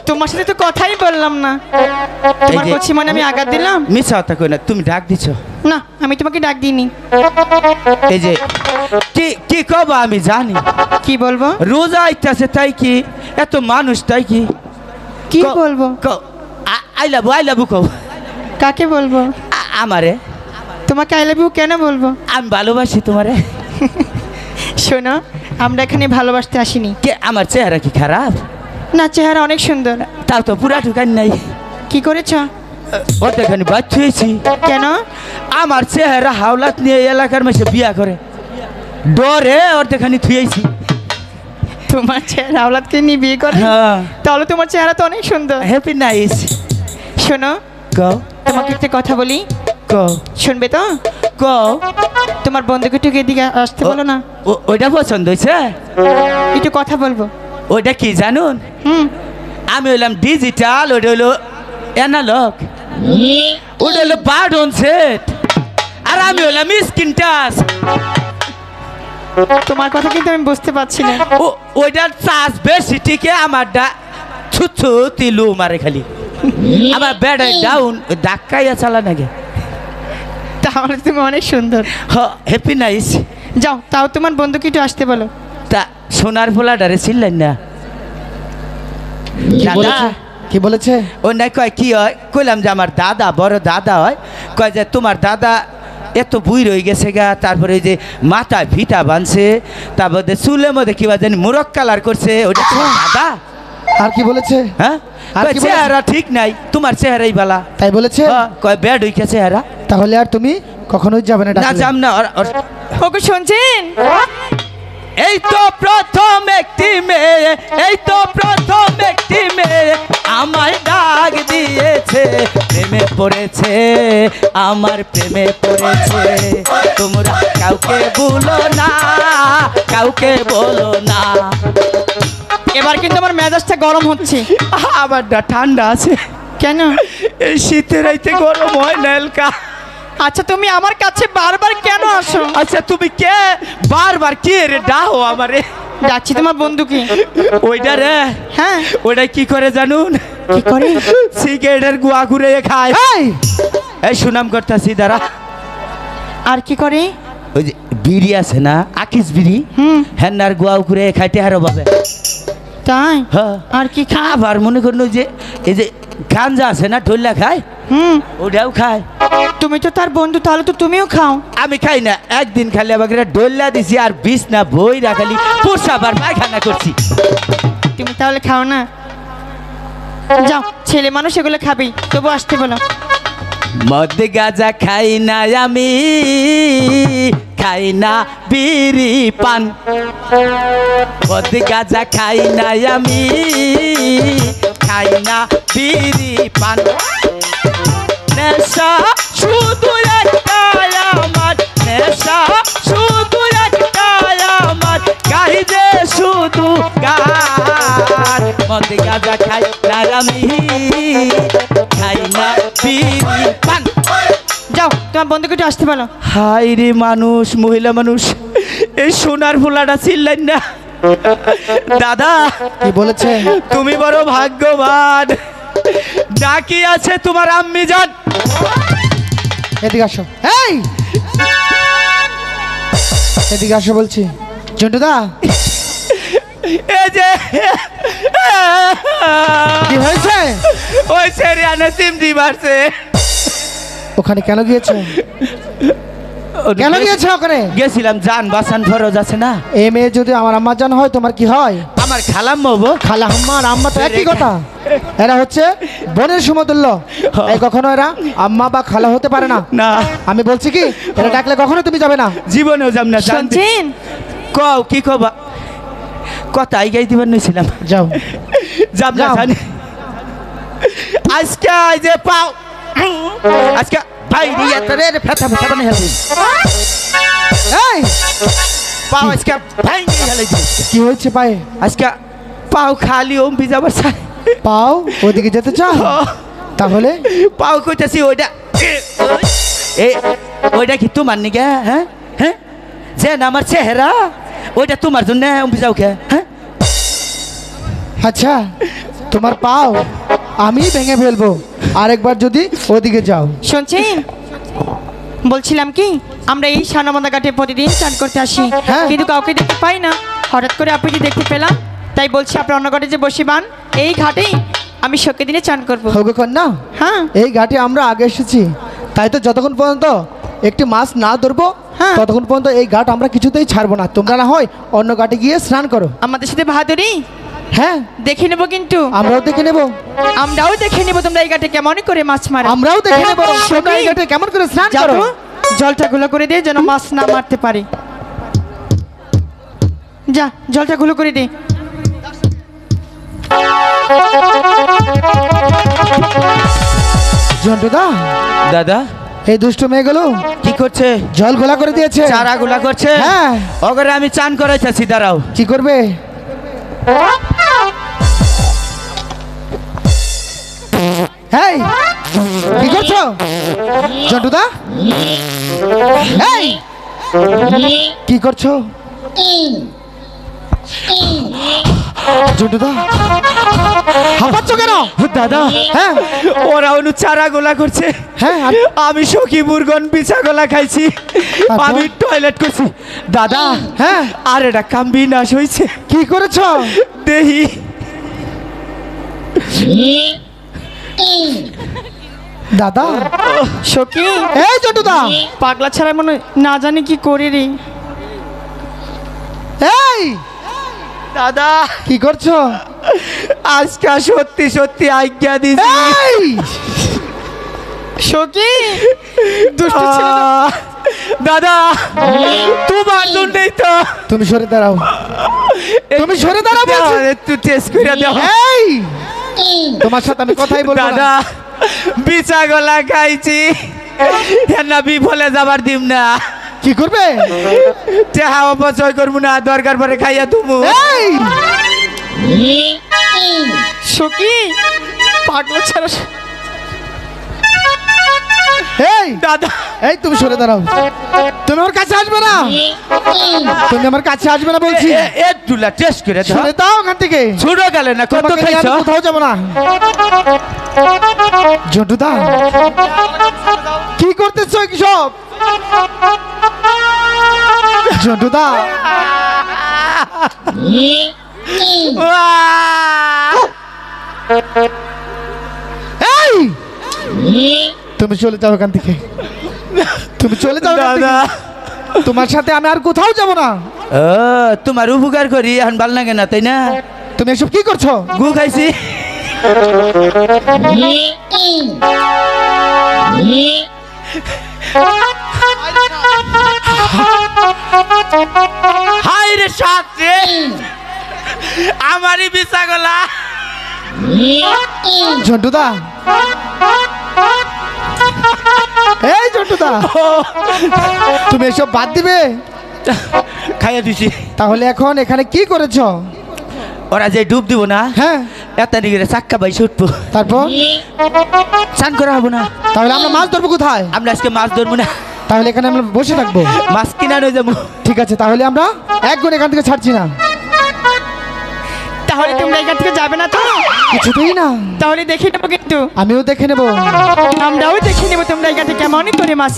তোমার সাথে তো কথাই বললাম না। তোমার কচি মানে আমি আঘাত দিলাম? মিছা কথা কই না, তুমি ডাক দিছো। না, আমি তোমাকে ডাক দিইনি। এই যে কি কি কব আমি জানি। কি বলবো? রোজা আইতাছে তাই কি, এত মানুষ তাই কি। কি বলবো? আই লাভ কও। কাকে বলবো? আমারে। তোমাকে আই লাভ ইউ কেন বলবো? আমি ভালোবাসি তোমারে। শোনো, আমরা এখানে ভালোবাসতে আসিনি। কে আমার চেহারা কি খারাপ? না, চেহারা অনেক সুন্দর। তাও তো পুরা ঢুকান নাই। কি করেছো? ওটা এখানে বাচ্চা হয়েছি। কেন? আমার চেহারা হাওলাত নিয়ে এলাকার মাসে বিয়া করে ডরে ওর দেখানি থুয়েছি। তোমার চেহারা আওলাদকে নিয়ে বিয়ে করে? হ্যাঁ। তাহলে তোমার চেহারা তো অনেক সুন্দর। Happy nice. শোনো, কও তোমাকে একটা কথা বলি, কও শুনবে তো? কও। তোমার বন্ধুকে একটু এদিকে আসতে বলো না। ওইটা পছন্দ হয়েছে? একটু কথা বলবো। ওইটা কি জানুন? আমি হইলাম ডিজিটাল, ওইটা হইলো অ্যানালগ, ওইটা হইলো বাটন সেট, আর আমি হইলাম স্ক্রিন টাচ। তোমার কথা কিন্তু আমি বুঝতে পারছি না। ওইটার চার্জ বেশি, টিকে আমারটা ছুচ্ছু তিলু মারে খালি। আমার ব্যাটারি ডাউন, ধাক্কাইয়া চালা নাকি। তাহলে তুমি অনেক সুন্দর। Happy nice. যাও, তাও তোমার বন্ধুকে একটু আসতে বলো। তা সোনার পোলাডারে ছিলেন না? কি বলেছে? ও নাই কয় কি হয়, কইলাম যে আমার দাদা, বড় দাদা হয়। কয় যে তোমার দাদা এত বুই রয়ে গেছে গা, তারপরে যে মাথায় ভিটা বাঁধছে, তারপরে চুলের মধ্যে কিবা জানি মুরক কালার করছে, ওটা তোমার দাদা? আর কি বলেছে? হ্যাঁ, চেহারা ঠিক নাই, তোমার চেহারাই বালা। তাই বলেছে? কয় ব্যাড হইছে চেহারা। তাহলে আর তুমি কখনোই যাবে না? না, যাম না। ওকে শুনছেন? এই তো প্রথম একটি মেয়ে, এই তো প্রথম একটি মেয়ে আমায় ডাক দিয়েছে, প্রেমে পড়েছে, আমার প্রেমে পড়েছে। তোমরা কাউকে বলো না, কাউকে বলো না। এবার কিন্তু আমার মেজাজটা গরম হচ্ছে। আবার ঠান্ডা আছে। কেন? এই শীতের রাইতে গরম হয় না এলকা। আচ্ছা, তুমি আমার কাছে বারবার কেন আসো? আচ্ছা, তুমি কে বারবার কে রে ডাও আমারে? যাচ্ছি তোমার বন্ধুকে। ওইটা রে? হ্যাঁ। ওইটা কি করে জানুন? কি করে? সিগারেটের গুয়া ঘুরে খায়। এই সুনাম করতেছি দাঁড়া। আর কি করে? ওই যে বিড়ি আছে না, আকিস বিড়ি, হ্যান্নার গুয়া ঘুরে খাইতে হারো পাবে। তাই? হ্যাঁ। আর কি খায়? আবার মনে করুন যে এই যে গাঞ্জা আছে না, ঢোল্লা খায়, ওটাও খায়। তুমি তো তার বন্ধু, তাহলে তো তুমিও খাও। আমি খাই না, একদিন খালি আমাকে ডোল্লা দিছি আর বিষ না বই না, খালি পোষাবার পায়খানা করছি। তুমি তাহলে খাও না? যাও, ছেলে মানুষ এগুলো খাবেই, তবু আসতে বলো। মদ গাঁজা খাই না আমি, খাই না বিড়ি পান। মদ গাঁজা খাই না আমি, খাই না বিড়ি পান। নেশা শুধু একটাই আমার, নেশা শুধু একটাই আমার, গাই যে শুধু গান। মদ গাঁজা খাই না আমি, খাই না বিড়ি পান। যাও, তোমার বন্ধুকে একটু আসতে বলো। হাই রে মানুষ, মহিলা মানুষ, এই সোনার ফুলাটা চিল্লেন না। দাদা, কি বলেছে? তুমি বড় ভাগ্যবান, ডাকি আছে তোমার আম্মি জান। এদিকে আসো। এই, এদিকে আসো বলছি। জন্টুদা, এই যে কি হয়েছে? ওই সেরিয়ানে সিমটি মারছে। ওখানে কেন গিয়েছো? কেন গিয়েছো ওখানে? গেছিলাম জান বাঁচান, ফরজ আছে না। এই মেয়ে যদি আমার আম্মা জান হয়, তোমার কি হয়? আমার খালাম্মা হবো। খালা আম্মা আর আম্মা তো একই কথা। এরা হচ্ছে বোনের সমতুল্য। এই কখনো এরা আম্মা বা খালা হতে পারে না। না, আমি বলছি কি, এরা ডাকলে কখনো তুমি যাবে না। জীবনেও যাব না। শুনছেন? কও কি কবা? কথাই গাই দিবার নইছিলাম। যাও, যাব না জানি। আজকে যে পাও, আজকে ভাই রিয়া তরে ফেটা ফেটা বানাই হেলবি। এই পাও আজকে ভাই হেলাই দি। কি হয়েছে পায়ে? আজকে পাও খালি ওম বিজাবার চাই। পাও ওদিকে যেতে চাও? তাহলে পাও কইতাছি ওইটা, এই ওইটা কি তোমার নিকে? হ্যাঁ হ্যাঁ, যে আমার চেহারা ওইটা তোমার জন্য ওম বিজাও কে? হ্যাঁ, আচ্ছা, তোমার পাও আমি ভেঙে ফেলবো আরেকবার যদি ওদিকে যাও। শুনছেন, বলছিলাম কি আমরা এই সানামাদা ঘাটে প্রতিদিন চান করতে আসি, হ্যাঁ। কিন্তু কাউকে দেখতে পাই না। হঠাৎ করে আপনাকে দেখতে পেলাম, তাই বলছি আপনার অন্য ঘাটে যে বসিবান এই ঘাটেই আমি শোকে দিনে চান করবো। হোক কন্যা, হ্যাঁ এই ঘাটে আমরা আগে এসেছি, তাই তো যতক্ষণ পর্যন্ত একটি মাছ না ধরবো হ্যাঁ। ততক্ষণ পর্যন্ত এই ঘাট আমরা কিছুতেই ছাড়বো না। তোমরা না হয় অন্য ঘাটে গিয়ে স্নান করো। আমাদের সাথে বাহাদুরি হ্যাঁ, দেখে নেবো, কিন্তু আমরাও দেখে নেব, আমরাও দেখে নেবো তোমরা এই ঘাটে কেমন করে মাছ মারো। আমরাও দেখে নেব সখী, তোমরা এই ঘাটে কেমন করে স্নান যাও করো। তো, জলটা গুলো করে দে যেন মাছ না মারতে পারে। যা জলটা গুলো করে দে। জন্টুদা, দাদা এই দুষ্ট মেয়েগুলো কি করছে? জল ঘোলা করে দিয়েছে। চারা গুলা করছে। হ্যাঁ। ওগরে আমি চান করাইতেছি, দাঁড়াও। কি করবে? এই কি করছো জন্টুদা? এই কি করছো জন্টুদা? হাঁপাচ্ছ কেন? দাদা হ্যাঁ ওরা অনু চারা গোলা করছে। হ্যাঁ আমি সখী মুরগন বিছা গোলা খাইছি, আমি টয়লেট করছি। দাদা হ্যাঁ আর এটা কাম বিনাশ হয়েছে। কি করেছো? দেহি দাদা, সখী, এই জন্টুদা, পাগলা ছাড়া মনে হয় না জানি কি করে রে। এই দাদা কি করছো? আজকে সত্যি সত্যি আজ্ঞা দিছি। এই সখী, দুষ্ট ছেলে না। দাদা তোমার জন্যই তো। তুমি সরে দাঁড়াও, তুমি সরে দাঁড়াও বলছি। একটু টেস্ট করে দাও। এই তোমার সাথে আমি কথাই বলবো না। দাদা বিছা গলা খাইছি, না বিফলে যাবার দিম না। কি করবে? চাহা অপচয় করবো না, দরকার পরে খাইয়া তুমু। এই সখী, পাগলা ছাড়া। এই দাদা এই তুমি সরে দাঁড়াও, তুমি আমার কাছে আসবে না, তুমি আমার কাছে আসবে না বলছি। একটু টেস্ট করে দাও। সরে দাও ওখান থেকে, ছোট গেলে না কত তোমাকে নিয়ে খাইছো? আমি কোথাও যাবো না। জন্টুদা, কি করতেছো কি সব? জন্টুদা, এই তুমি চলে যাও এখান থেকে, তুমি চলে যাও এখান থেকে। দাদা তোমার সাথে আমি আর কোথাও যাব না। ও তোমার উপকার করি এখন ভাল লাগে না, তাই না? তুমি এসব কি করছো? গু খাইছি। হাই রে সাথে আমারই বিছা গলা। জন্টুদা, এই জন্টুদা, তুমি এসব বাদ দিবে? খাইয়া দিছি। তাহলে এখন এখানে কি করেছো? ওরা যে ডুব দিব না, হ্যাঁ এত দিকে চাক্কা বাইসে উঠবো, তারপর চান করা হবো না। তাহলে আমরা মাছ ধরবো কোথায়? আমরা আজকে মাছ ধরবো না, তাহলে এখানে আমরা বসে থাকবো। মাছ কিনা নিয়ে যাবো। ঠিক আছে, তাহলে আমরা এক গুণ এখান থেকে ছাড়ছি না। তাহলে তোমরা এখান থেকে যাবে না তো? কিছুতেই না। তাহলে দেখে নেবো, কিন্তু আমিও দেখে নেবো। আমরাও দেখে নেবো তোমরা এখান থেকে কেমন করে মাছ